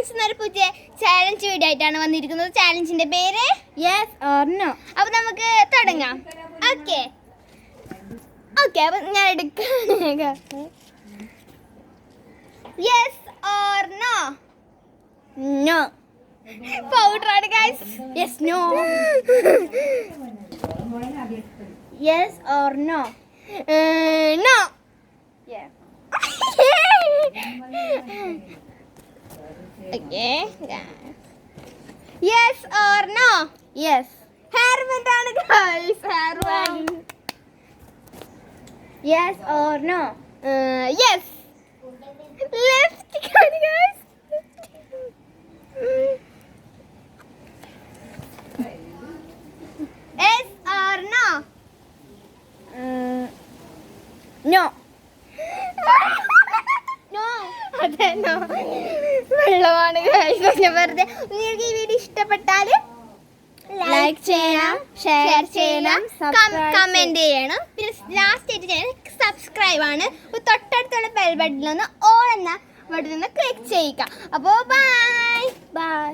Friends എന്നൊരു പുതിയ challenge video ആയിട്ടാണ് വന്നിരിക്കുന്നത്. ചാലഞ്ചിന്റെ പേര് യെസ് ഓർ നോ. അപ്പൊ നമുക്ക് തുടങ്ങാം. ഓക്കെ ഓക്കെ, അപ്പൊ ഞാൻ എടുക്കാം. Yes or no? No. Powder ആണ് guys. Yes no. Yes or no? No. Okay. Yes or no? Yes. Hair band ആണ് guys. Hair band. Yes or no? Yes. Lipstick ആണ് guys. Yes or no? No. No. അതെ no. വെള്ളമാണ് guys. ഞാൻ വെറുതെ നിങ്ങൾക്ക് ഈ video ഇഷ്ടപ്പെട്ടാൽ like ചെയ്യണം, ഷെയർ ചെയ്യണം, കമന്റ് ചെയ്യണം. പിന്നെ ലാസ്റ്റ് ആയിട്ട് ചെയ്യണം സബ്സ്ക്രൈബ് ആണ്. തൊട്ടടുത്തുള്ള ബെൽ ബട്ടണിൽ ഒന്ന് ഓൾ എന്ന ബട്ടൺ ഒന്ന് ക്ലിക്ക് ചെയ്യുക. അപ്പോൾ ബൈ. ബൈ.